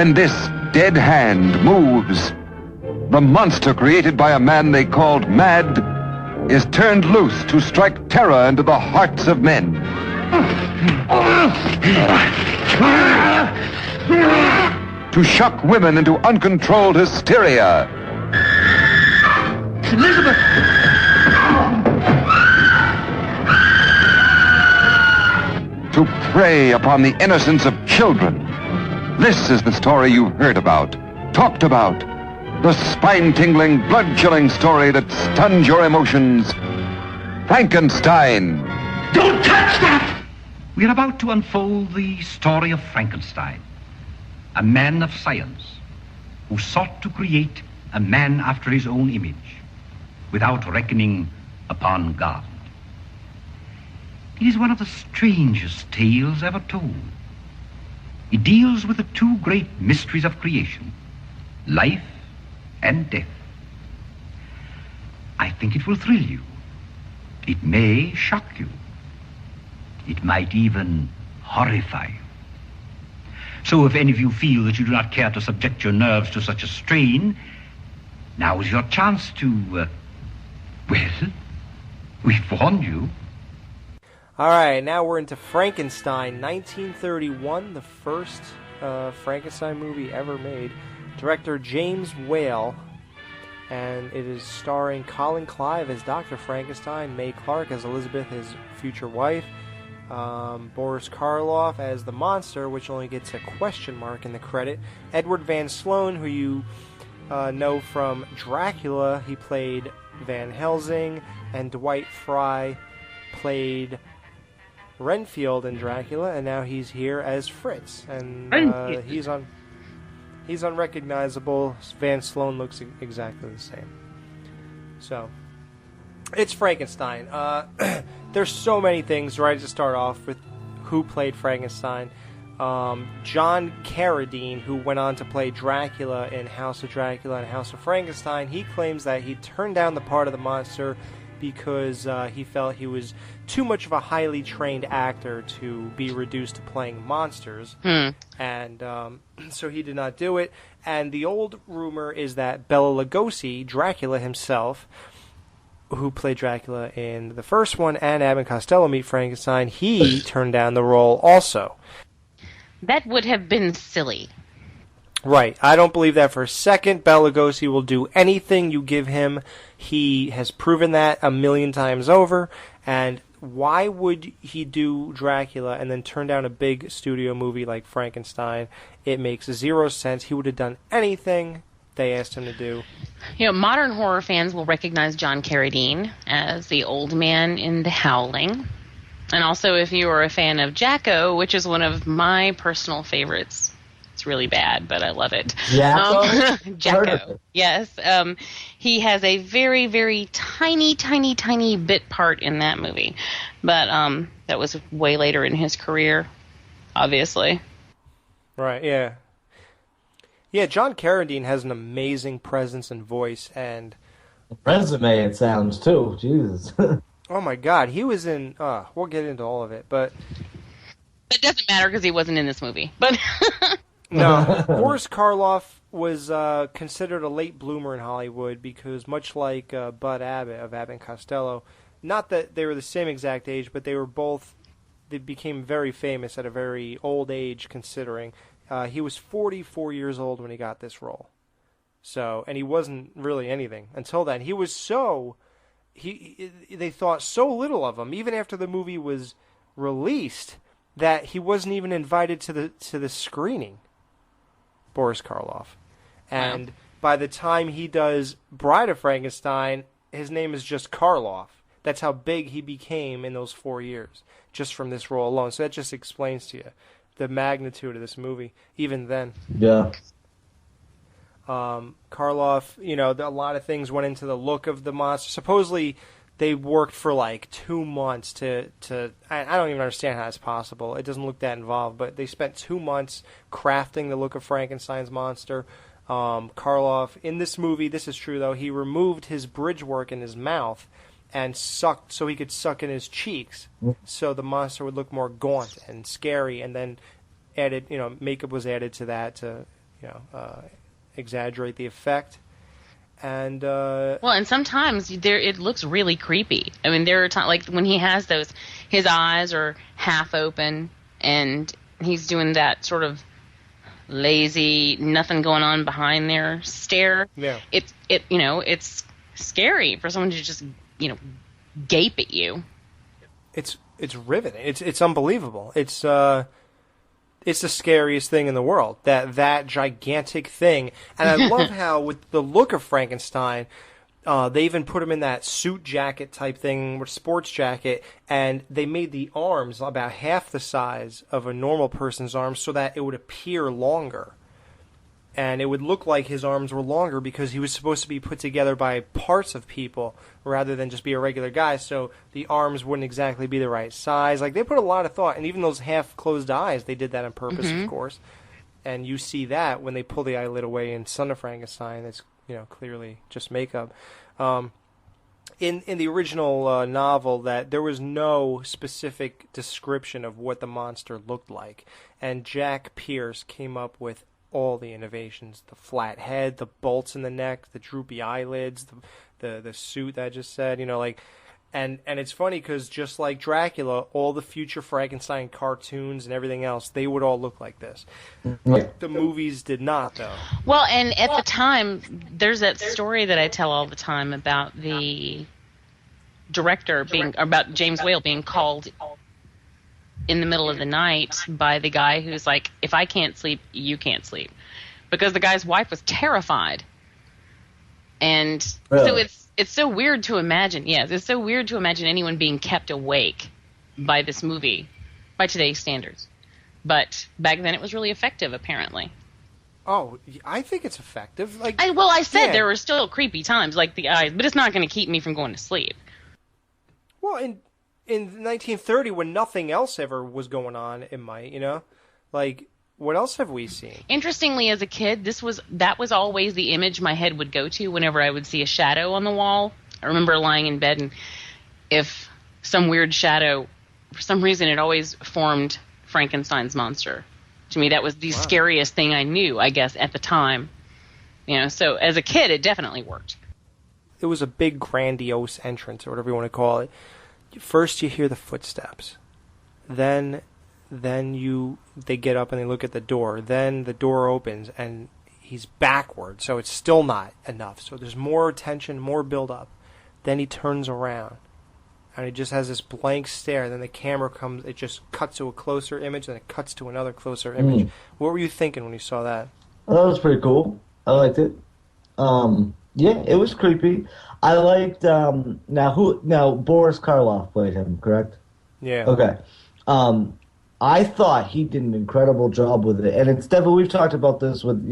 When this dead hand moves, the monster created by a man they called mad is turned loose to strike terror into the hearts of men. To shock women into uncontrolled hysteria. Elizabeth! To prey upon the innocence of children. This is the story you've heard about, talked about. The spine-tingling, blood-chilling story that stuns your emotions. Frankenstein. Don't touch that! We're about to unfold the story of Frankenstein, a man of science who sought to create a man after his own image without reckoning upon God. It is one of the strangest tales ever told. It deals with the two great mysteries of creation, life and death. I think it will thrill you. It may shock you. It might even horrify you. So if any of you feel that you do not care to subject your nerves to such a strain, now is your chance to, well, we've warned you. All right, now we're into Frankenstein, 1931, the first Frankenstein movie ever made. Director James Whale, and it is starring Colin Clive as Dr. Frankenstein, Mae Clark as Elizabeth, his future wife, Boris Karloff as the monster, which only gets a question mark in the credit, Edward Van Sloan, who you know from Dracula. He played Van Helsing, and Dwight Fry played Renfield in Dracula, and now he's here as Fritz, and he's unrecognizable. Van Sloan looks exactly the same. So, it's Frankenstein. There's so many things, right, to start off with who played Frankenstein. John Carradine, who went on to play Dracula in House of Dracula and House of Frankenstein, he claims that he turned down the part of the monster because he felt he was too much of a highly trained actor to be reduced to playing monsters. And so he did not do it. And the old rumor is that Bela Lugosi, Dracula himself, who played Dracula in the first one, and Abbott and Costello Meet Frankenstein, he turned down the role also. That would have been silly. Right. I don't believe that for a second. Bela Lugosi will do anything you give him. He has proven that a million times over. And why would he do Dracula and then turn down a big studio movie like Frankenstein? It makes zero sense. He would have done anything they asked him to do. You know, modern horror fans will recognize John Carradine as the old man in The Howling. And also, if you are a fan of Jacko, which is one of my personal favorites. It's really bad, but I love it. Jacko. Yes. He has a very, very tiny bit part in that movie. But that was way later in his career, obviously. Right, yeah. Yeah, John Carradine has an amazing presence and voice, and resume, it sounds, too. Jesus. Oh, my God. He was in... we'll get into all of it, but... It doesn't matter because he wasn't in this movie. But no, Boris Karloff was considered a late bloomer in Hollywood because much like Bud Abbott of Abbott and Costello, not that they were the same exact age, but they became very famous at a very old age considering. He was 44 years old when he got this role. So, and he wasn't really anything until then. He was they thought so little of him, even after the movie was released, that he wasn't even invited to the screening. Boris Karloff. And by the time he does Bride of Frankenstein, his name is just Karloff. That's how big he became in those 4 years, just from this role alone. So that just explains to you the magnitude of this movie, even then. Yeah. Karloff, a lot of things went into the look of the monster. Supposedly, they worked for like 2 months to I don't even understand how it's possible. It doesn't look that involved, but they spent 2 months crafting the look of Frankenstein's monster. Karloff, in this movie, this is true though, he removed his bridge work in his mouth and sucked so he could suck in his cheeks, so the monster would look more gaunt and scary, and then makeup was added to that to, exaggerate the effect. And and sometimes it looks really creepy. I mean, there are times like when he has his eyes are half open and he's doing that sort of lazy, nothing going on behind there stare. Yeah. It's scary for someone to just gape at you. It's riveting. It's unbelievable. It's the scariest thing in the world. That gigantic thing. And I love how with the look of Frankenstein, they even put him in that suit jacket type thing, or sports jacket, and they made the arms about half the size of a normal person's arms so that it would appear longer. And it would look like his arms were longer because he was supposed to be put together by parts of people rather than just be a regular guy, so the arms wouldn't exactly be the right size. Like, they put a lot of thought, and even those half-closed eyes, they did that on purpose, of course. And you see that when they pull the eyelid away in Son of Frankenstein. It's clearly just makeup. In the original novel, that there was no specific description of what the monster looked like, and Jack Pierce came up with all the innovations: the flat head, the bolts in the neck, the droopy eyelids, the suit that I just said. And it's funny because just like Dracula, all the future Frankenstein cartoons and everything else, they would all look like this. The movies did not, though. Well, and at the time, there's that story that I tell all the time about the director about James Whale being called in the middle of the night by the guy who's like, if I can't sleep, you can't sleep. Because the guy's wife was terrified. And so it's so weird to imagine. Yes, it's so weird to imagine anyone being kept awake by this movie, by today's standards. But back then it was really effective, apparently. Oh, I think it's effective. I said there were still creepy times, like the eyes, but it's not going to keep me from going to sleep. Well, in 1930, when nothing else ever was going on, it might, what else have we seen? Interestingly, as a kid, that was always the image my head would go to whenever I would see a shadow on the wall. I remember lying in bed, and if some weird shadow, for some reason, it always formed Frankenstein's monster. To me, that was the scariest thing I knew, I guess, at the time. So as a kid, it definitely worked. It was a big, grandiose entrance, or whatever you want to call it. First, you hear the footsteps. Then they get up and they look at the door. Then the door opens and he's backward, so it's still not enough. So there's more tension, more build-up. Then he turns around and he just has this blank stare. Then the camera comes, it just cuts to a closer image, then it cuts to another closer image. What were you thinking when you saw that? Well, that was pretty cool. I liked it. Yeah, it was creepy. I liked now Boris Karloff played him, correct? Yeah. Okay. I thought he did an incredible job with it, and it's definitely, we've talked about this with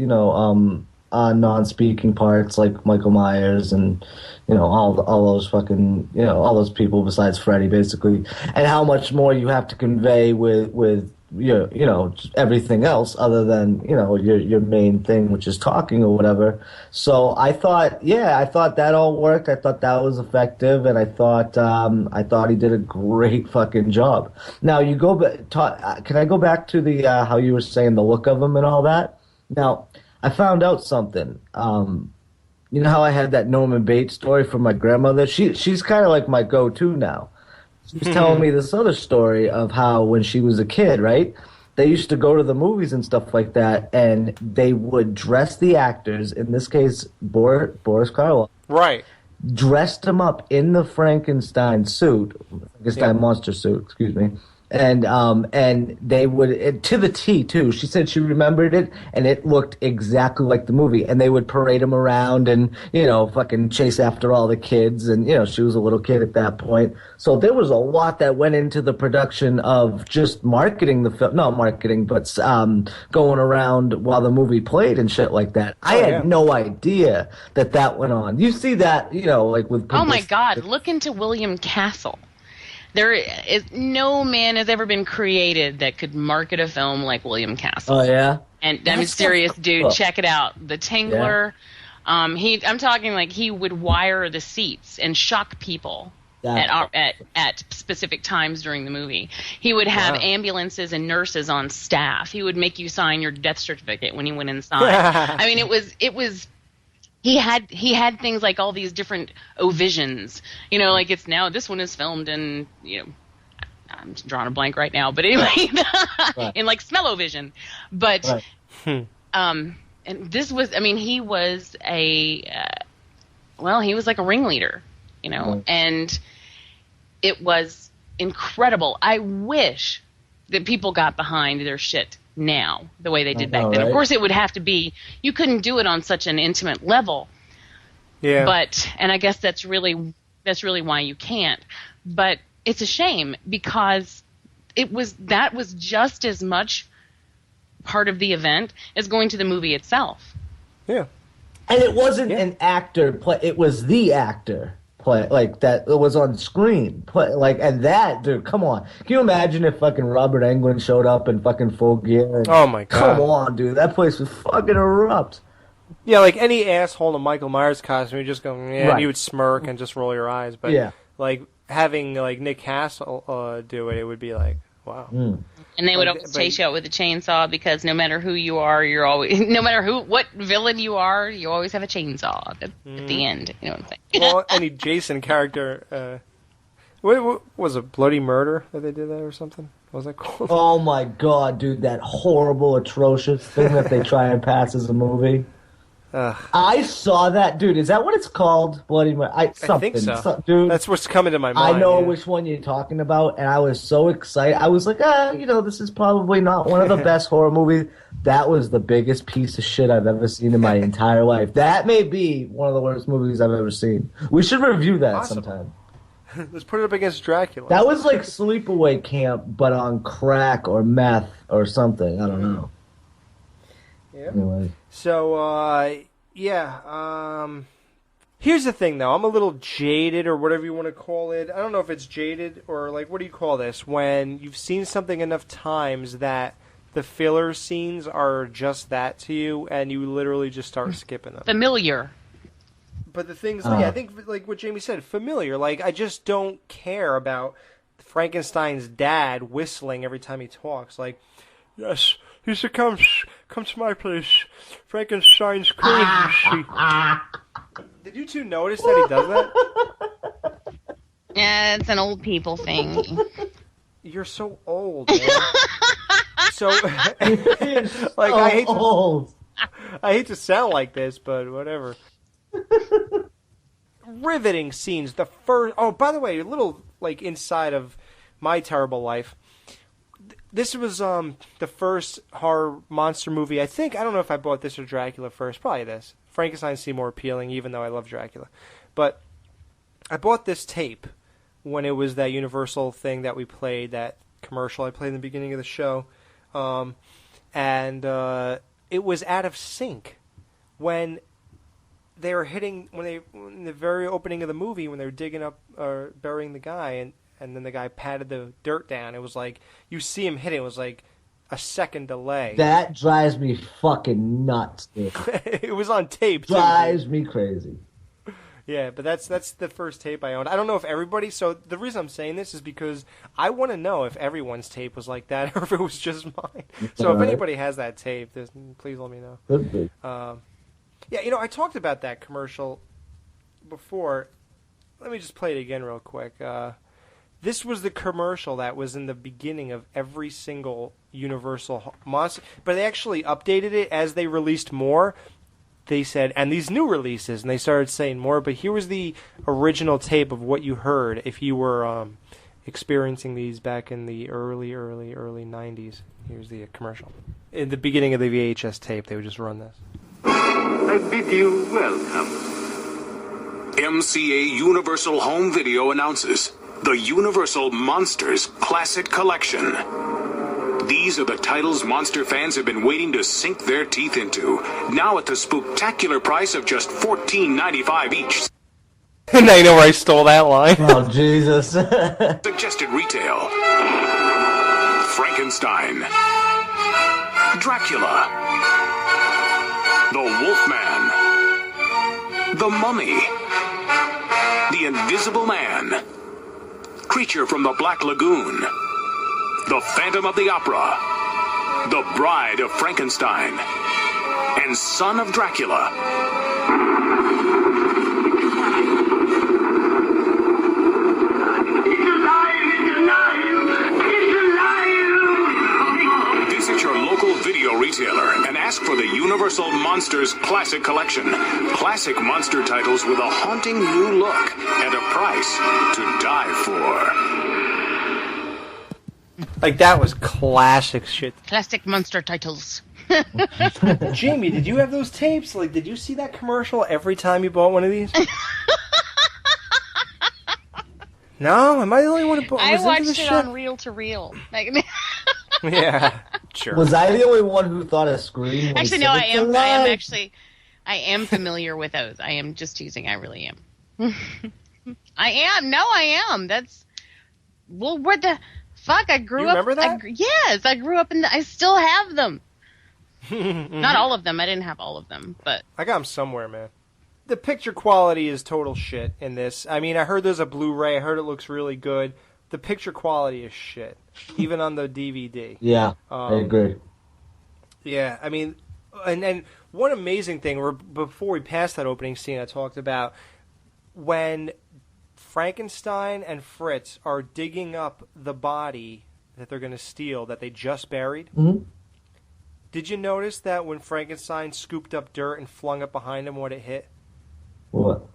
non-speaking parts like Michael Myers and all those fucking all those people besides Freddy, basically, and how much more you have to convey with everything else other than your main thing, which is talking or whatever. So I thought that all worked. I thought that was effective, and I thought he did a great fucking job. Now you go back. Can I go back to the how you were saying the look of him and all that? Now I found out something. You know how I had that Norman Bates story from my grandmother? She's kind of like my go-to now. She was telling me this other story of how when she was a kid, right, they used to go to the movies and stuff like that, and they would dress the actors, in this case, Boris Karloff. Right. Dressed him up in the Frankenstein monster suit, excuse me. And they would, to the T too. She said she remembered it, and it looked exactly like the movie. And they would parade him around and, fucking chase after all the kids. And, she was a little kid at that point. So there was a lot that went into the production of just marketing the film. Not marketing, but going around while the movie played and shit like that. I had no idea that went on. You see that, like with... Oh my God, look into William Castle. There is no man has ever been created that could market a film like William Castle. Oh yeah, and I'm serious, dude. Check it out. The Tingler. Yeah. I'm talking like he would wire the seats and shock people at specific times during the movie. He would have ambulances and nurses on staff. He would make you sign your death certificate when you went inside. I mean, it was. He had things like all these different ovisions. You know, like it's now this one is filmed in, you know, I'm drawing a blank right now, but anyway, in like smell-o-vision. But and this was, I mean, he was he was like a ringleader, you know, and it was incredible. I wish that people got behind their shit now the way they did back then. Right? Of course, it would have to be, you couldn't do it on such an intimate level. Yeah. But, and I guess that's really why you can't. But it's a shame because that was just as much part of the event as going to the movie itself. Yeah. And it wasn't an actor play, it was the actor play, like that it was on screen. And that, dude, come on. Can you imagine if fucking Robert Englund showed up in fucking full gear? And, oh my God. Come on, dude. That place would fucking erupt. Yeah, like any asshole in a Michael Myers costume, you just go, and you would smirk and just roll your eyes. But like having like Nick Castle do it, it would be like, wow. And they would always chase you out with a chainsaw because no matter who you are, you're always, no matter what villain you are, you always have a chainsaw at the end. You know what I'm saying? Well, any Jason character, what was it, Bloody Murder that they did that or something? What was that called? Oh my God, dude, that horrible, atrocious thing that they try and pass as a movie. I saw that, dude. Is that what it's called? Bloody Murder? I think so. Dude, that's what's coming to my mind. I know which one you're talking about, and I was so excited. I was like, this is probably not one of the best horror movies. That was the biggest piece of shit I've ever seen in my entire life. That may be one of the worst movies I've ever seen. We should review that sometime. Let's put it up against Dracula. That was like Sleepaway Camp, but on crack or meth or something. I don't know. Yeah. Anyway. So, here's the thing, though. I'm a little jaded, or whatever you want to call it. I don't know if it's jaded, or, like, what do you call this? When you've seen something enough times that the filler scenes are just that to you, and you literally just start skipping them. Familiar. But the thing's, I think, like what Jamie said, familiar. Like, I just don't care about Frankenstein's dad whistling every time he talks. Like, yes, he said, come to my place. Frankenstein's crazy. Did you two notice that he does that? Yeah, it's an old people thing. You're so old, man. Like, I hate to sound like this, but whatever. Riveting scenes. The first. Oh, by the way, a little like inside of my terrible life. This was the first horror monster movie. I don't know if I bought this or Dracula first. Probably this. Frankenstein seemed more appealing, even though I love Dracula. But I bought this tape when it was that Universal thing that we played, that commercial I played in the beginning of the show, and it was out of sync when they were in the very opening of the movie, when they were digging up or burying the guy, and then the guy patted the dirt down. It was like, you see him hit it. It was like a second delay. That drives me fucking nuts, dude. It was on tape, too. Drives me crazy. Yeah, but that's the first tape I owned. I don't know if everybody... So the reason I'm saying this is because I want to know if everyone's tape was like that or if it was just mine. So if anybody has that tape, please let me know. Could be. Yeah, I talked about that commercial before. Let me just play it again real quick. This was the commercial that was in the beginning of every single Universal monster, but they actually updated it as they released more. They said, and these new releases, and they started saying more, but here was the original tape of what you heard if you were experiencing these back in the early 90s. Here's the commercial. In the beginning of the VHS tape, they would just run this. I bid you welcome. MCA Universal Home Video announces the Universal Monsters Classic Collection. These are the titles monster fans have been waiting to sink their teeth into. Now at the spooktacular price of just $14.95 each. Now you know where I stole that line. Oh, Jesus. Suggested retail. Frankenstein. Dracula. The Wolfman. The Mummy. The Invisible Man. Creature from the Black Lagoon, The Phantom of the Opera, The Bride of Frankenstein, and Son of Dracula. Visit your local video retailer and ask for the Universal Monsters Classic Collection. Classic monster titles with a haunting new look and a price to die for. Like, that was classic shit. Classic monster titles. Jamie, did you have those tapes? Like, did you see that commercial every time you bought one of these? No? Am I the only one who bought I watched it shit? on reel to reel. Like, Yeah, sure. Was I the only one who thought a scream was actually, no, I am. alive? I am familiar with those. I am just teasing. I really am. I am. No, I am. That's. Well, what the fuck? I grew up. Remember that? Yes, I grew up in. I still have them. Not all of them. I didn't have all of them, but I got them somewhere, man. The picture quality is total shit in this. I mean, I heard there's a Blu-ray. I heard it looks really good. The picture quality is shit, even on the DVD. Yeah, I agree. Yeah, I mean, and one amazing thing, before we passed that opening scene I talked about, when Frankenstein and Fritz are digging up the body that they're going to steal that they just buried. Mm-hmm. Did you notice that when Frankenstein scooped up dirt and flung it behind him, what it hit? What?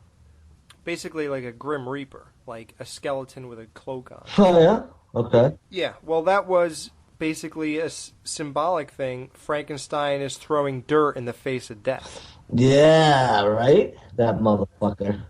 Basically like a Grim Reaper, like a skeleton with a cloak on. Oh, yeah? Okay. Yeah, well, that was basically a symbolic thing. Frankenstein is throwing dirt in the face of death. Yeah, right? That motherfucker.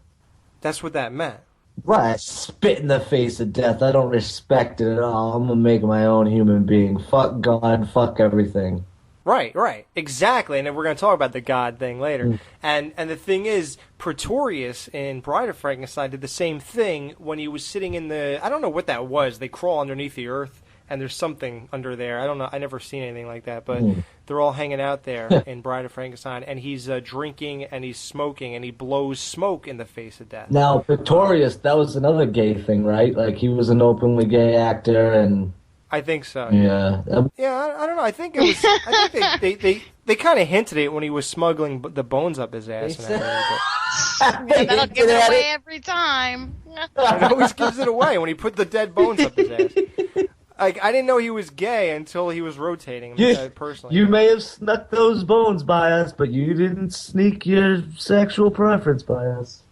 That's what that meant. Right, spit in the face of death. I don't respect it at all. I'm gonna make my own human being. Fuck God, fuck everything. Right, exactly. And then we're going to talk about the God thing later. And the thing is, Pretorius in Bride of Frankenstein did the same thing when he was sitting in the, I don't know what that was. They crawl underneath the earth, and there's something under there. I don't know. I never seen anything like that. But they're all hanging out there in Bride of Frankenstein, and he's drinking and he's smoking, and he blows smoke in the face of death. Now, Pretorius, that was another gay thing, right? Like, he was an openly gay actor, and... I think so. Yeah. Yeah, I don't know. I think it was. I think they kind of hinted it when he was smuggling the bones up his ass. And that'll give it away every time. It always gives it away when he put the dead bones up his ass. Like, I didn't know he was gay until he was rotating him personally. You may have snuck those bones by us, but you didn't sneak your sexual preference by us.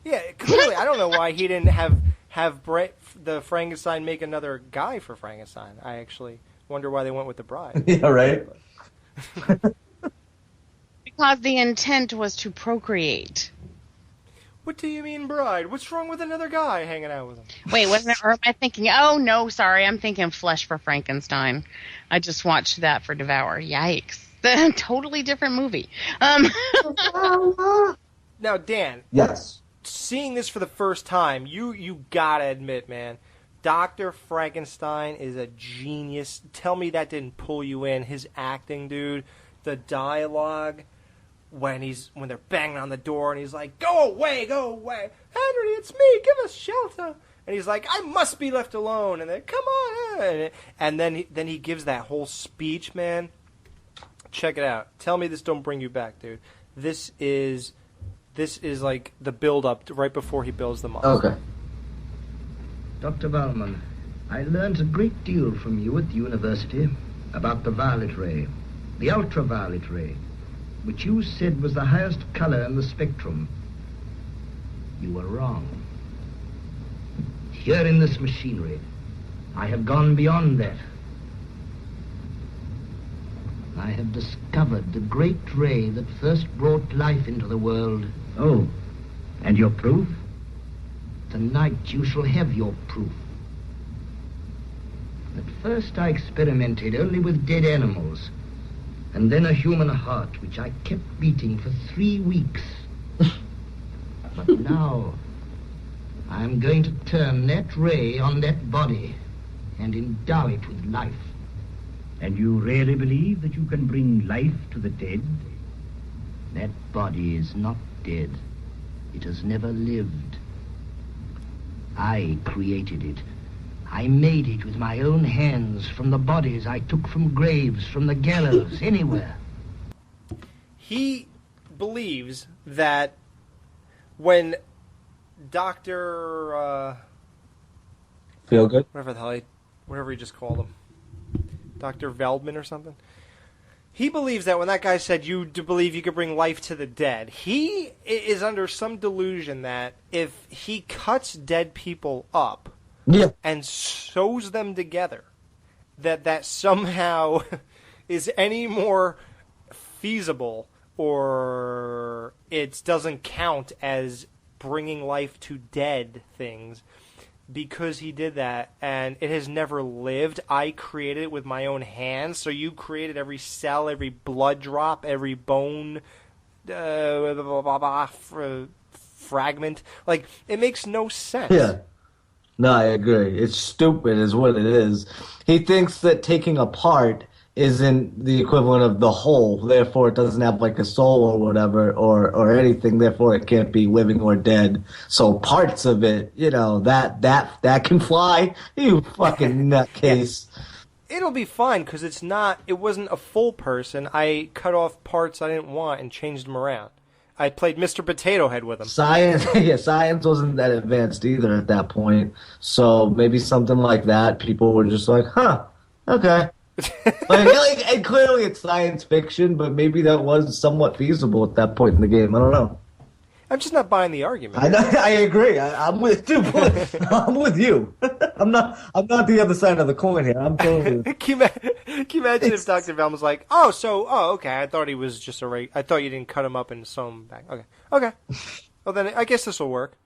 Yeah, clearly. I don't know why he didn't have the Frankenstein make another guy for Frankenstein. I actually wonder why they went with the bride. Yeah, right? Because the intent was to procreate. What do you mean, bride? What's wrong with another guy hanging out with him? Wait, or am I thinking, oh, no, sorry, I'm thinking Flesh for Frankenstein. I just watched that for Devour. Yikes. Totally different movie. Now, Dan. Yes. Seeing this for the first time, you gotta admit, man, Dr. Frankenstein is a genius. Tell me that didn't pull you in. His acting, dude, the dialogue when they're banging on the door and he's like, go away, Henry, it's me, give us shelter. And he's like, I must be left alone. And then, come on, and then he gives that whole speech, man. Check it out. Tell me this don't bring you back, dude. This is like the build-up right before he builds them up. Okay. Dr. Baumann, I learned a great deal from you at the university about the violet ray, the ultraviolet ray, which you said was the highest color in the spectrum. You were wrong. Here in this machinery, I have gone beyond that. I have discovered the great ray that first brought life into the world. Oh, and your proof? Tonight you shall have your proof. At first I experimented only with dead animals, and then a human heart, which I kept beating for 3 weeks. But now, I am going to turn that ray on that body and endow it with life. And you really believe that you can bring life to the dead? That body is not dead. It has never lived. I created it I made it with my own hands from the bodies I took from graves, from the gallows, anywhere. He believes that when Dr. Feel good? Whatever he just called him. Dr. Veldman or something. He believes that when that guy said you believe you could bring life to the dead, he is under some delusion that if he cuts dead people up and sews them together, that somehow is any more feasible, or it doesn't count as bringing life to dead things because he did that, and it has never lived. I created it with my own hands, so you created every cell, every blood drop, every bone fragment. Like, it makes no sense. Yeah. No, I agree. It's stupid is what it is. He thinks that taking apart isn't the equivalent of the whole, therefore it doesn't have like a soul or whatever, or anything, therefore it can't be living or dead. So parts of it, that can fly. You fucking nutcase. It'll be fine because it wasn't a full person. I cut off parts I didn't want and changed them around. I played Mr. Potato Head with him. Science wasn't that advanced either at that point. So maybe something like that, people were just like, huh, okay. And clearly it's science fiction, but maybe that was somewhat feasible at that point in the game. I don't know. I'm just not buying the argument. I agree. I'm with you. I'm with you. I'm not the other side of the coin here. I'm totally. Can you imagine if Dr. Velm was like, okay, I thought he was just I thought you didn't cut him up and sew him back. Okay. Well, then I guess this will work.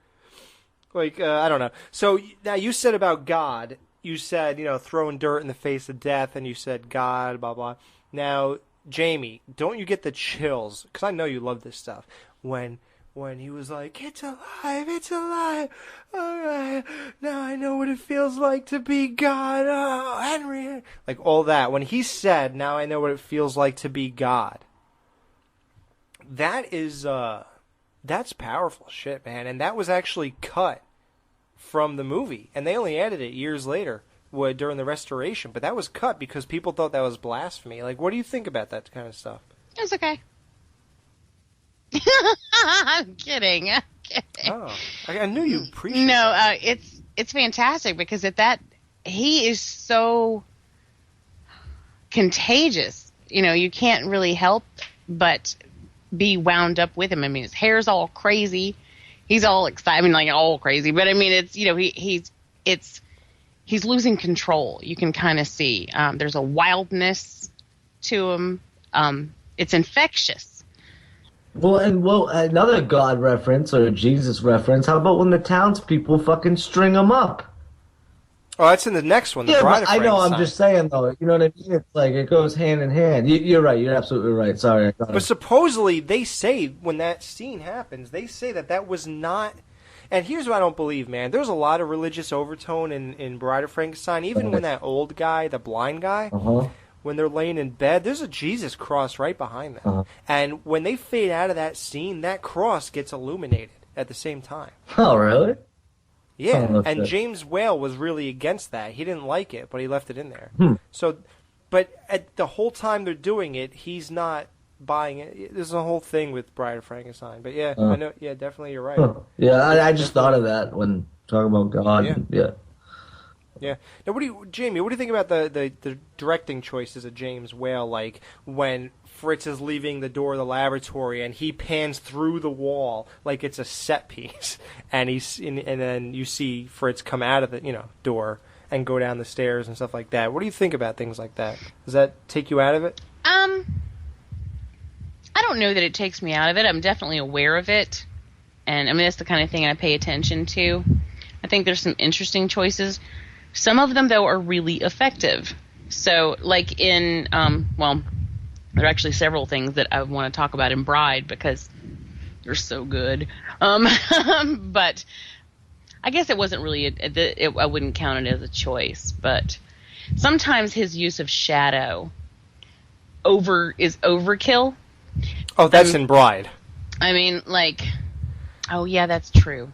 Like, I don't know. So now you said about God. You said, throwing dirt in the face of death, and you said God, blah, blah. Now, Jamie, don't you get the chills? Because I know you love this stuff. When he was like, it's alive. All right, now I know what it feels like to be God. Oh, Henry. Like, all that. When he said, now I know what it feels like to be God. That is, that's powerful shit, man. And that was actually cut from the movie, and they only added it years later during the restoration, but that was cut because people thought that was blasphemy. Like, what do you think about that kind of stuff? It's okay. I'm kidding. Oh, I knew you appreciated that. No, it's fantastic because he is so contagious. You can't really help but be wound up with him. I mean, his hair's all crazy. He's all excited. I mean, like all crazy, but I mean, it's he's losing control. You can kind of see there's a wildness to him. It's infectious. Well, another God reference or a Jesus reference. How about when the townspeople fucking string him up? Oh, that's in the next one. The Bride of I know. Frankenstein. I'm just saying, though. You know what I mean? It's like it goes hand in hand. You're right. You're absolutely right. Sorry. But supposedly, they say when that scene happens, they say that was not. And here's what I don't believe, man. There's a lot of religious overtone in Bride of Frankenstein. Even when that old guy, the blind guy, when they're laying in bed, there's a Jesus cross right behind them. And when they fade out of that scene, that cross gets illuminated at the same time. Oh, really? Yeah, and James Whale was really against that. He didn't like it, but he left it in there. So, but at the whole time they're doing it, he's not buying it. There's a whole thing with Bride of Frankenstein. But yeah, I know. Yeah, definitely, you're right. Yeah, I just thought of that when talking about God. Yeah. Now, Jamie? What do you think about the directing choices of James Whale? Like when Fritz is leaving the door of the laboratory and he pans through the wall like it's a set piece, and and then you see Fritz come out of the door and go down the stairs and stuff like that. What do you think about things like that? Does that take you out of it? I don't know that it takes me out of it. I'm definitely aware of it, and I mean that's the kind of thing I pay attention to. I think there's some interesting choices. Some of them, though, are really effective. So, like in, there are actually several things that I want to talk about in Bride because they're so good. But I guess it wasn't really, I wouldn't count it as a choice. But sometimes his use of shadow is overkill. Oh, that's in Bride. I mean, like, oh, yeah, that's true.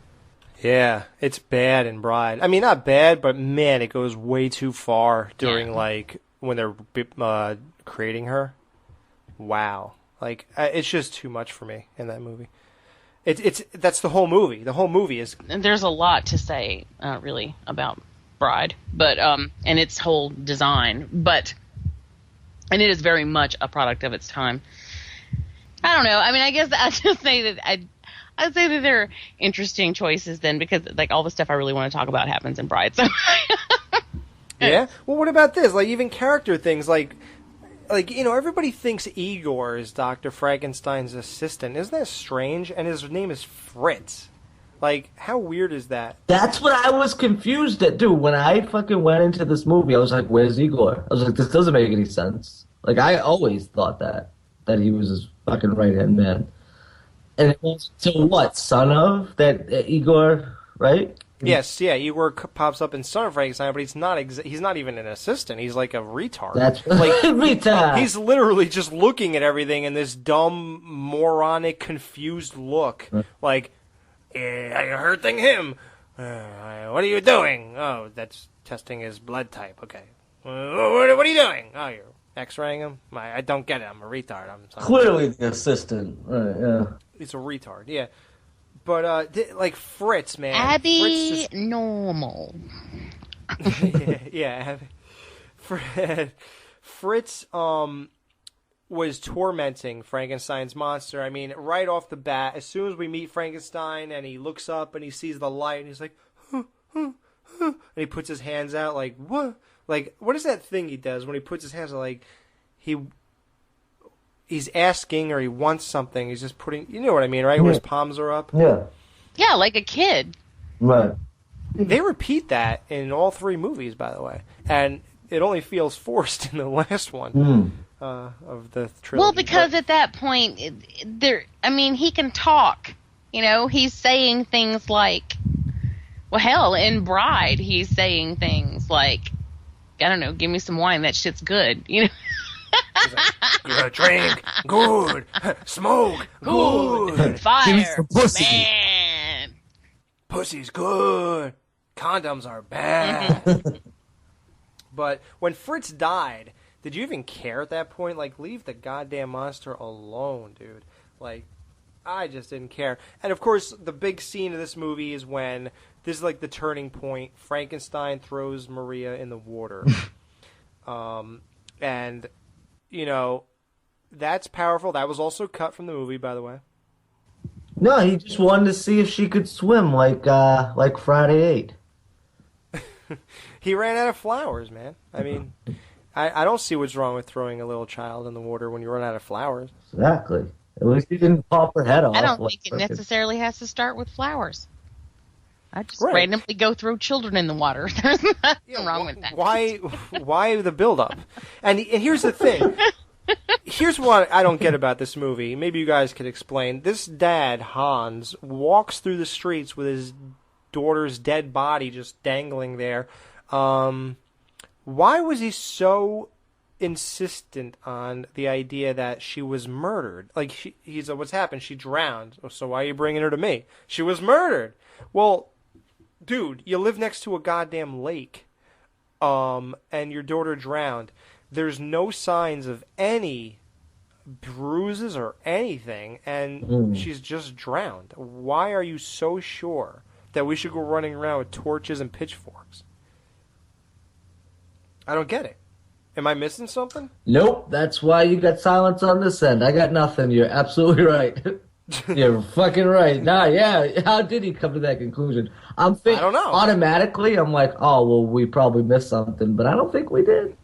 Yeah, it's bad in Bride. I mean, not bad, but man, it goes way too far during like when they're creating her. Wow, like it's just too much for me in that movie. That's the whole movie. The whole movie is. And there's a lot to say, really, about Bride, but and its whole design, and it is very much a product of its time. I don't know. I mean, I guess I'd just say that I'd say that they're interesting choices then, because like all the stuff I really want to talk about happens in Bride. So yeah. Well, what about this? Like even character things, like everybody thinks Igor is Dr. Frankenstein's assistant. Isn't that strange? And his name is Fritz. Like, how weird is that? That's what I was confused at, dude. When I fucking went into this movie, I was like, "Where's Igor?" I was like, "This doesn't make any sense." Like, I always thought that he was his fucking right hand man. And it was so what? Son of that Igor, right? Yes, yeah. Igor pops up in Son of Frankenstein, but he's not. He's not even an assistant. He's like a retard. That's like retard. He's literally just looking at everything in this dumb, moronic, confused look. Like, you're hurting him. What are you doing? Oh, that's testing his blood type. Okay. What are you doing? Oh, you're X-raying him. I don't get it. I'm a retard. I'm sorry. Clearly the assistant. Right, yeah. He's a retard. Yeah. But, like, Fritz, man. Abby normal. yeah, Abby. Fritz, was tormenting Frankenstein's monster. I mean, right off the bat, as soon as we meet Frankenstein and he looks up and he sees the light and he's like, and he puts his hands out like, what? Like, what is that thing he does when he puts his hands out? Like, he's asking or he wants something. He's just putting, you know what I mean, right? Where his palms are up. Yeah. Yeah, like a kid. Right. They repeat that in all three movies, by the way. And it only feels forced in the last one of the trilogy. Well, because at that point, he can talk. You know, he's saying things like, well, hell, in Bride, he's saying things like, I don't know, give me some wine, that shit's good. You know? Good, drink, good, smoke, good, fire, pussy. man. Pussy's good, condoms are bad. But when Fritz died, did you even care at that point? Like, leave the goddamn monster alone, dude. Like, I just didn't care. And of course, the big scene of this movie is when this is like the turning point. Frankenstein throws Maria in the water. And, you know, that's powerful. That was also cut from the movie, by the way. No, he just wanted to see if she could swim like Friday 8. He ran out of flowers, man. I mean, I don't see what's wrong with throwing a little child in the water when you run out of flowers. Exactly. At least he didn't pop her head off. I don't think it necessarily has to start with flowers. I just randomly go throw children in the water. There's nothing wrong with that. Why the build-up? And here's the thing. Here's what I don't get about this movie. Maybe you guys could explain. This dad, Hans, walks through the streets with his daughter's dead body just dangling there. Why was he so insistent on the idea that she was murdered? Like, he's like, what's happened? She drowned. So why are you bringing her to me? She was murdered. Well, dude, you live next to a goddamn lake, and your daughter drowned. There's no signs of any bruises or anything, and she's just drowned. Why are you so sure that we should go running around with torches and pitchforks? I don't get it. Am I missing something? Nope, that's why you got silence on this end. I got nothing. You're absolutely right. You're fucking right. Nah, yeah. How did he come to that conclusion? I don't know. Automatically, I'm like, oh, well, we probably missed something, but I don't think we did.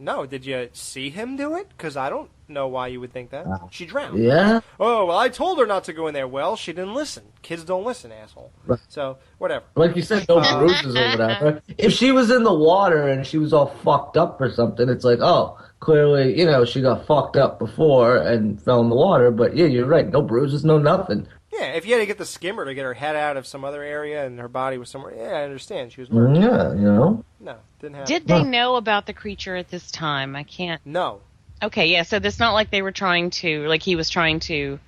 No, did you see him do it? Because I don't know why you would think that. She drowned. Yeah? Oh, well, I told her not to go in there. Well, she didn't listen. Kids don't listen, asshole. Right. So, whatever. Like you said, no bruises or whatever. If she was in the water and she was all fucked up or something, it's like, oh, clearly, you know, she got fucked up before and fell in the water. But, yeah, you're right. No bruises, no nothing. Yeah, if you had to get the skimmer to get her head out of some other area and her body was somewhere, yeah, I understand. She was murdered. Yeah, you know? No, didn't happen. Did they know about the creature at this time? I can't. No. Okay, yeah, so it's not like they were trying to, like he was trying to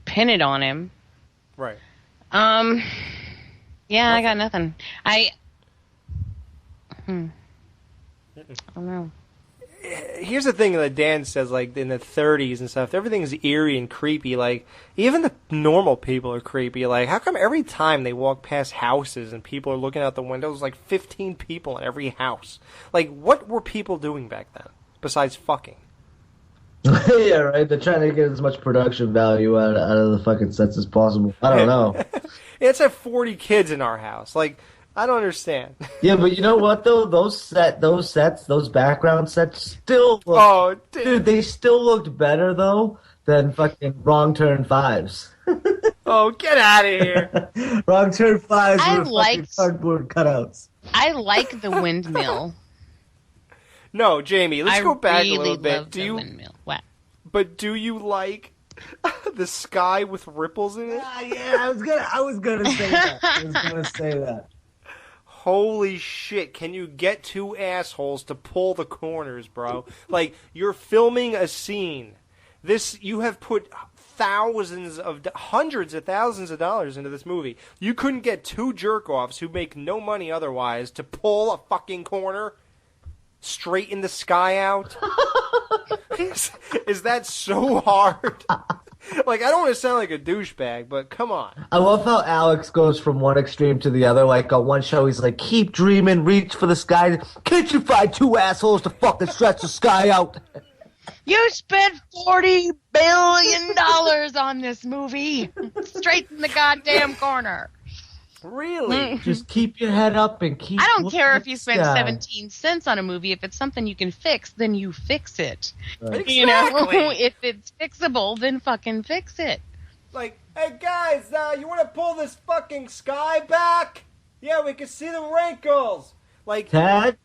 pin it on him. Right. Yeah, Yeah, I got nothing. I don't know. Here's the thing that Dan says, like, in the 30s and stuff, everything's eerie and creepy. Like, even the normal people are creepy. Like, how come every time they walk past houses and people are looking out the windows, like 15 people in every house? Like, what were people doing back then besides fucking? Yeah, right. They're trying to get as much production value out of the fucking sets as possible. I don't know. It's like 40 kids in our house. Like, I don't understand. Yeah, but you know what though? Those background sets still look, Oh, dude, they still looked better though than fucking Wrong Turn 5s. Oh, get out of here. Wrong Turn 5s I were fucking cardboard cutouts. I like the windmill. No, Jamie, let's go back really a little bit. love the windmill. What? But do you like the sky with ripples in it? Yeah, I was gonna say that. Holy shit, can you get two assholes to pull the corners, bro? Like, you're filming a scene. You have put hundreds of thousands of dollars into this movie. You couldn't get two jerk-offs who make no money otherwise to pull a fucking corner? Straighten the sky out? Is that so hard? Like, I don't want to sound like a douchebag, but come on. I love how Alex goes from one extreme to the other. Like, on one show, he's like, keep dreaming, reach for the sky. Can't you find two assholes to fucking stretch the sky out? You spent $40 billion on this movie. Straighten the goddamn corner. Really? Just keep your head up and keep... I don't care if you spend 17 cents on a movie. If it's something you can fix, then you fix it. Right. You know, Exactly. if it's fixable, then fucking fix it. Like, hey guys, you want to pull this fucking sky back? Yeah, we can see the wrinkles. Like, Tad,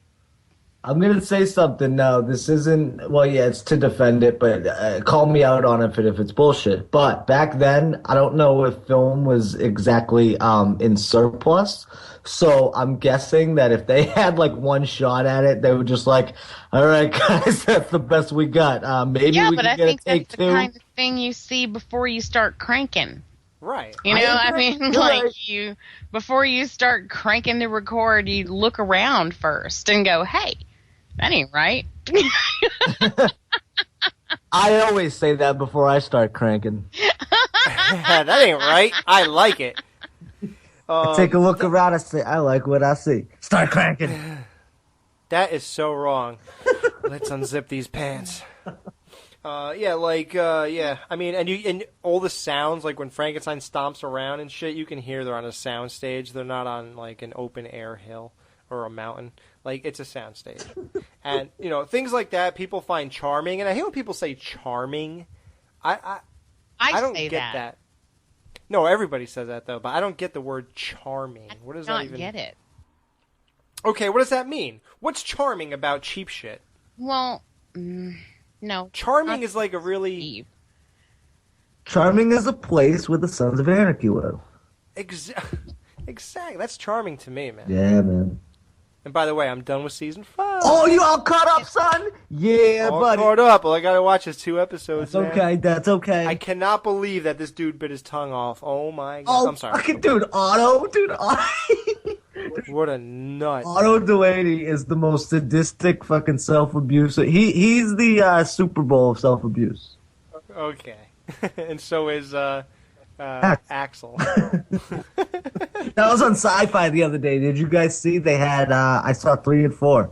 I'm going to say something now. This isn't... Well, yeah, it's to defend it, but call me out on it if it's bullshit. But back then, I don't know if film was exactly in surplus. So I'm guessing that if they had, like, one shot at it, they were just like, all right, guys, that's the best we got. Maybe we can get a take two. Yeah, but I think that's the kind of thing you see before you start cranking. right. You know, I mean, like, before you start cranking the record, you look around first and go, hey, that ain't right. I always say that before I start cranking. That ain't right. I like it. I take a look around and say, I like what I see. Start cranking. That is so wrong. Let's unzip these pants. Yeah. I mean, and all the sounds, like when Frankenstein stomps around and shit, you can hear they're on a sound stage. They're not on like an open air hill or a mountain. Like, it's a sound stage. And, you know, things like that people find charming. And I hate when people say charming. I don't say get that. No, everybody says that, though. But I don't get the word charming. What does that even... I don't get it. Okay, what does that mean? What's charming about cheap shit? Well, no. Charming is like a really... Charming is a place where the Sons of Anarchy live. Exactly. That's charming to me, man. Yeah, man. And by the way, I'm done with season 5. Oh, you all caught up, son? Yeah, all buddy. caught up. All I gotta watch is 2 episodes. That's okay. That's okay. I cannot believe that this dude bit his tongue off. Oh my god. Oh, I'm sorry. fucking dude, Otto. What a nut. Otto Delaney is the most sadistic fucking self-abuse. He's the Super Bowl of self-abuse. Okay. And so is Axel. That was on Sci-Fi the other day. Did you guys see? They had, I saw 3 and 4.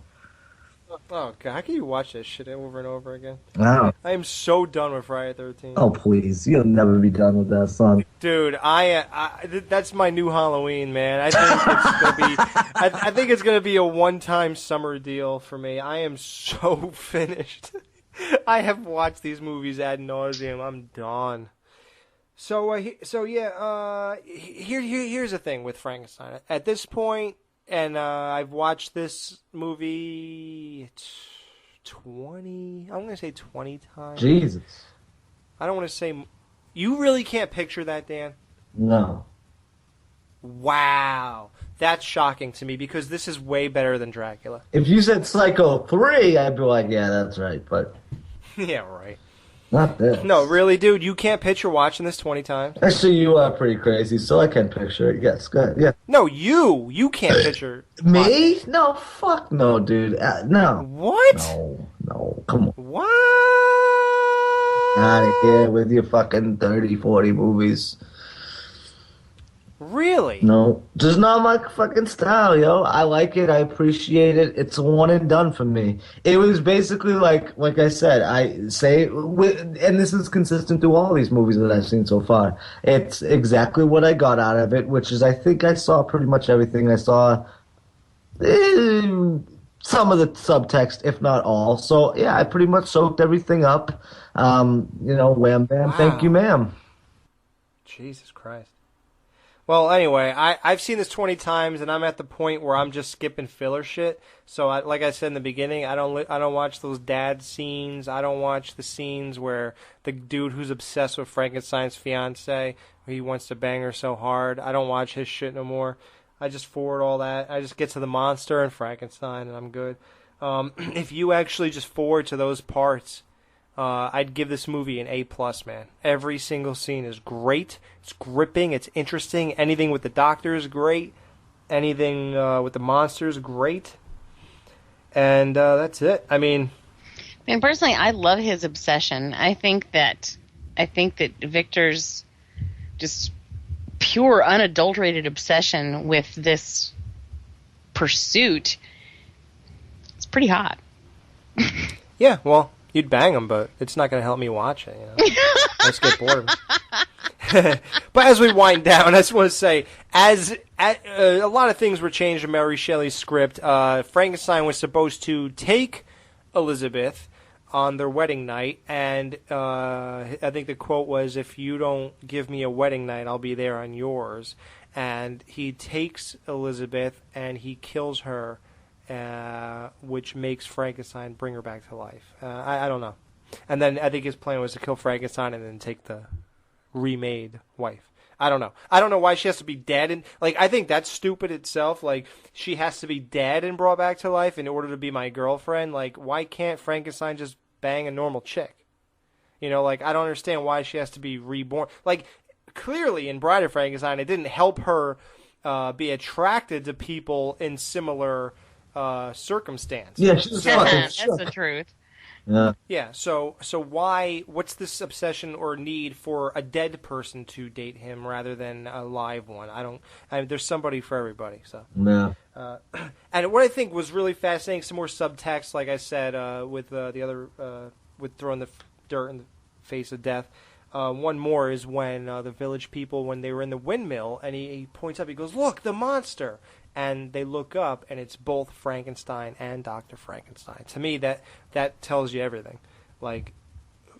Oh, God. How can you watch that shit over and over again? Wow. I am so done with Friday the 13th. Oh, please. You'll never be done with that, son. Dude, that's my new Halloween, man. I think it's gonna be. I think it's gonna be a one-time summer deal for me. I am so finished. I have watched these movies ad nauseum. I'm done. Here's the thing with Frankenstein. At this point, and I've watched this movie 20 times. Jesus. I don't want to say... You really can't picture that, Dan? No. Wow. That's shocking to me because this is way better than Dracula. If you said Psycho 3, I'd be like, yeah, that's right, but... Yeah, right. Not this. No, really, dude, you can't picture watching this 20 times? Actually, you are pretty crazy, so I can picture it. Yes, go ahead. Yeah. No, you can't picture. Me? No, fuck no, dude. No. What? No, come on. What? Out of here with your fucking 30, 40 movies. Really? No, just not my fucking style, yo. I like it. I appreciate it. It's one and done for me. It was basically like I said, and this is consistent through all these movies that I've seen so far. It's exactly what I got out of it, which is I think I saw pretty much everything. I saw some of the subtext, if not all. So yeah, I pretty much soaked everything up. Wham bam, thank you, ma'am. Jesus Christ. Well, anyway, I've seen this 20 times, and I'm at the point where I'm just skipping filler shit. So, like I said in the beginning, I don't watch those dad scenes. I don't watch the scenes where the dude who's obsessed with Frankenstein's fiance, he wants to bang her so hard. I don't watch his shit no more. I just forward all that. I just get to the monster and Frankenstein, and I'm good. If you actually just forward to those parts, I'd give this movie an A+, man. Every single scene is great. It's gripping. It's interesting. Anything with the doctor is great. Anything with the monster is great. And that's it. I mean, personally, I love his obsession. I think that Victor's just pure, unadulterated obsession with this pursuit, it's pretty hot. Yeah, well, you'd bang him, but it's not going to help me watch it. I just get bored of it. But as we wind down, I just want to say, a lot of things were changed in Mary Shelley's script. Frankenstein was supposed to take Elizabeth on their wedding night, and I think the quote was, "If you don't give me a wedding night, I'll be there on yours." And he takes Elizabeth and he kills her, which makes Frankenstein bring her back to life. I don't know. And then I think his plan was to kill Frankenstein and then take the remade wife. I don't know. I don't know why she has to be dead. And I think that's stupid itself. Like, she has to be dead and brought back to life in order to be my girlfriend. Like, why can't Frankenstein just bang a normal chick? I don't understand why she has to be reborn. Like, clearly in Bride of Frankenstein, it didn't help her be attracted to people in similar circumstance. Yeah, she's that's the truth. Yeah. Yeah. So why? What's this obsession or need for a dead person to date him rather than a live one? There's somebody for everybody. So. Yeah. And what I think was really fascinating, some more subtext, like I said, with the other, with throwing the dirt in the face of death. One more is when the village people, when they were in the windmill, and he points up, he goes, "Look, the monster!" And they look up, and it's both Frankenstein and Dr. Frankenstein. To me, that tells you everything. Like,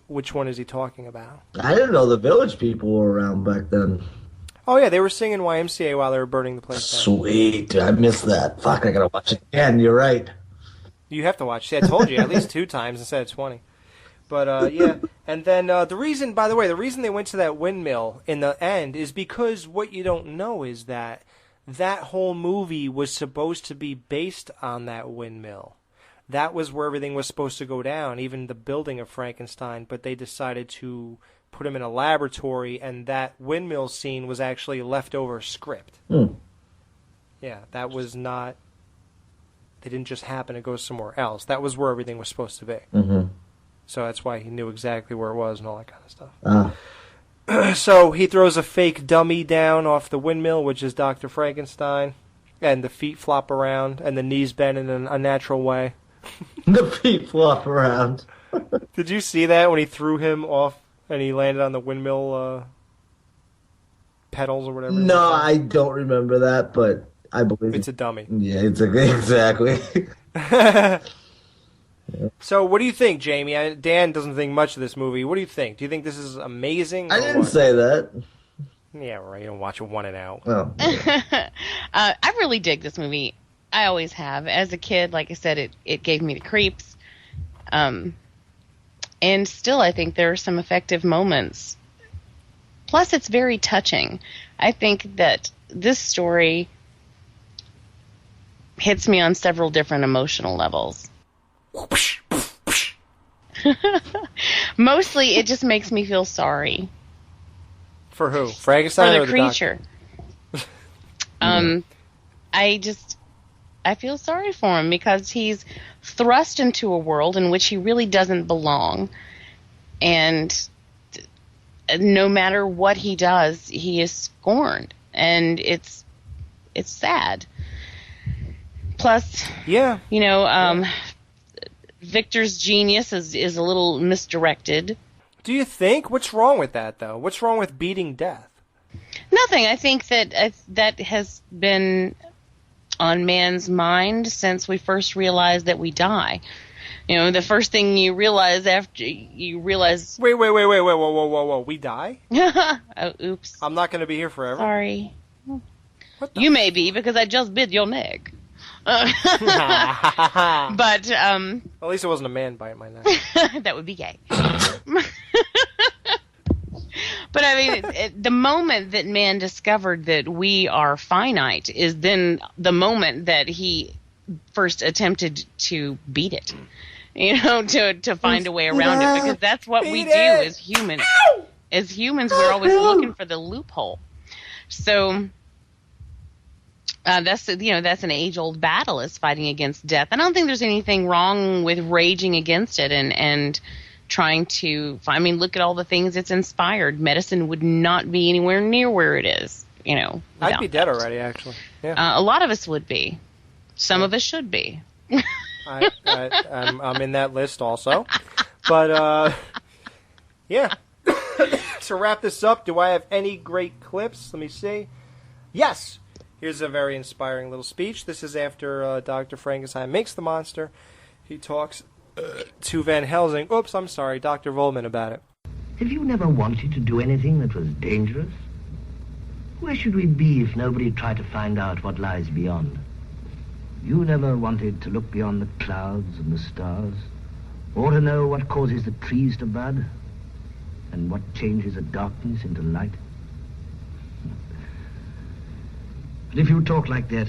which one is he talking about? I didn't know the village people were around back then. Oh, yeah, they were singing YMCA while they were burning the place down. Sweet. I missed that. Fuck, I gotta watch it again. You're right. You have to watch. See, I told you, at least 2 times instead of 20. But, yeah. And then the reason they went to that windmill in the end is because what you don't know is that whole movie was supposed to be based on that windmill. That was where everything was supposed to go down, even the building of Frankenstein, but they decided to put him in a laboratory, and that windmill scene was actually leftover script. Yeah, that was not... They didn't just happen to go somewhere else. That was where everything was supposed to be. Mm-hmm. So that's why he knew exactly where it was and all that kind of stuff. So he throws a fake dummy down off the windmill, which is Dr. Frankenstein, and the feet flop around, and the knees bend in an unnatural way. The feet flop around. Did you see that when he threw him off and he landed on the windmill pedals or whatever? No, I don't remember that, but I believe it's a dummy. Yeah, exactly. So what do you think, Jamie? Dan doesn't think much of this movie. What do you think? Do you think this is amazing? I didn't say that. Yeah, right. You don't watch it one and out. Oh. I really dig this movie. I always have. As a kid, like I said, it gave me the creeps. And still, I think there are some effective moments. Plus, it's very touching. I think that this story hits me on several different emotional levels. Mostly, it just makes me feel sorry For who? Frankenstein for or the the creature. I feel sorry for him because he's thrust into a world in which he really doesn't belong, and no matter what he does, he is scorned, and it's sad. Plus, Yeah. Victor's genius is a little misdirected. Do you think? What's wrong with that, though? What's wrong with beating death? Nothing. I think that that has been on man's mind since we first realized that we die. The first thing you realize after you realize... Wait, whoa. We die? Oh, oops. I'm not going to be here forever. Sorry. What You may be, because I just bit your neck. But, At least it wasn't a man biting my neck. that would be gay. But I mean, the moment that man discovered that we are finite is then the moment that he first attempted to beat it. To find a way around it, because that's what we do as humans. Ow! As humans, we're always looking for the loophole. So that's an age-old battle, is fighting against death. I don't think there's anything wrong with raging against it and trying to look at all the things it's inspired. Medicine would not be anywhere near where it is, I'd be dead already, actually. Yeah. A lot of us would be. Some of us should be. I'm in that list also. But, yeah. To wrap this up, do I have any great clips? Let me see. Yes! Here's a very inspiring little speech. This is after Dr. Frankenstein makes the monster. He talks to Van Helsing. Oops, I'm sorry, Dr. Volman about it. Have you never wanted to do anything that was dangerous? Where should we be if nobody tried to find out what lies beyond? You never wanted to look beyond the clouds and the stars, or to know what causes the trees to bud, and what changes the darkness into light? But if you talk like that,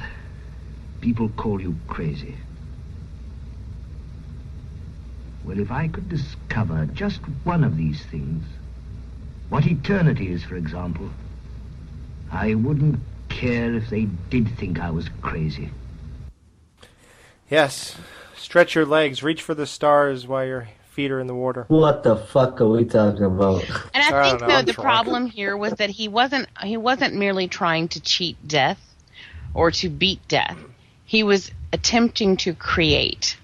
people call you crazy. Well, if I could discover just one of these things, what eternity is, for example, I wouldn't care if they did think I was crazy. Yes. Stretch your legs. Reach for the stars while your feet are in the water. What the fuck are we talking about? And I think, though, the problem here was that he wasn't merely trying to cheat death or to beat death. He was attempting to create.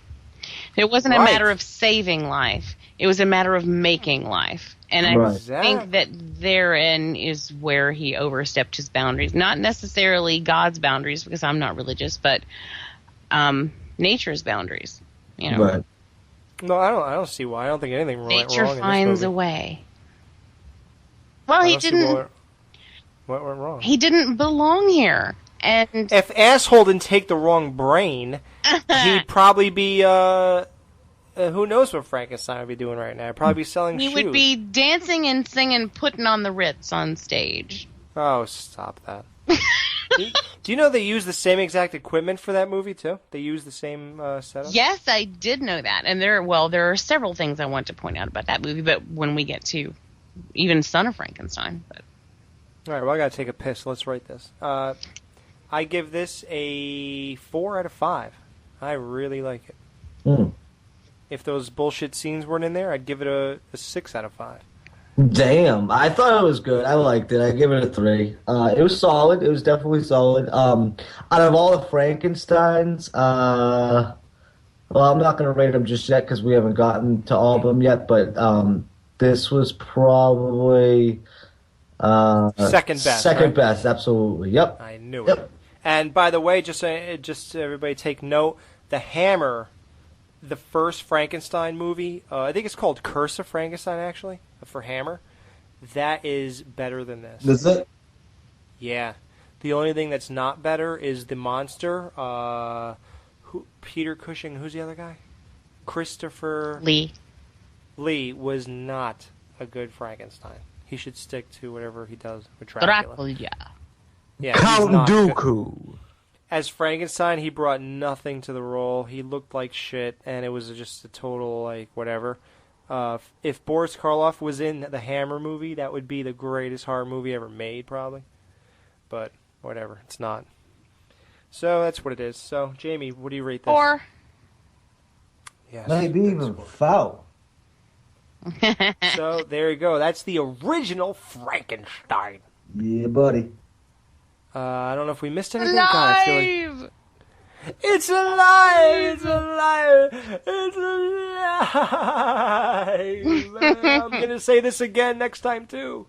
It wasn't a matter of saving life. It was a matter of making life. And I think that therein is where he overstepped his boundaries. Not necessarily God's boundaries, because I'm not religious, but nature's boundaries. Right. No, I don't see why. I don't think anything wrong in this movie. Nature finds a way. Well, he didn't. What went wrong? He didn't belong here. And if asshole didn't take the wrong brain, he'd probably be, who knows what Frankenstein would be doing right now? He'd probably be selling shoes. He would be dancing and singing, putting on the Ritz on stage. Oh, stop that. Do you know they use the same exact equipment for that movie, too? They use the same setup? Yes, I did know that. And there are several things I want to point out about that movie, but when we get to even Son of Frankenstein. But. All right, well, I got to take a piss. Let's rate this. I give this a 4 out of 5. I really like it. Mm. If those bullshit scenes weren't in there, I'd give it a 6 out of 5. Damn, I thought it was good. I liked it. I give it a 3. It was solid. It was definitely solid. Out of all the Frankensteins, well, I'm not going to rate them just yet because we haven't gotten to all of them yet, but this was probably... second best. Second best, absolutely. Yep. I knew it. And by the way, just everybody take note, the Hammer, the first Frankenstein movie, I think it's called Curse of Frankenstein, actually, for Hammer. That is better than this. Is it? Yeah. The only thing that's not better is the monster. Peter Cushing. Who's the other guy? Christopher Lee was not a good Frankenstein. He should stick to whatever he does with Dracula. Yeah, Count Dooku. As Frankenstein, he brought nothing to the role. He looked like shit, and it was just a total, whatever. If Boris Karloff was in the Hammer movie, that would be the greatest horror movie ever made, probably. But whatever, it's not. So that's what it is. So, Jamie, what do you rate this? 4. Yes, Maybe even 4. So there you go. That's the original Frankenstein. Yeah, buddy. I don't know if we missed anything. Alive! God, I feel like... It's alive! It's alive! It's alive! I'm gonna say this again next time too.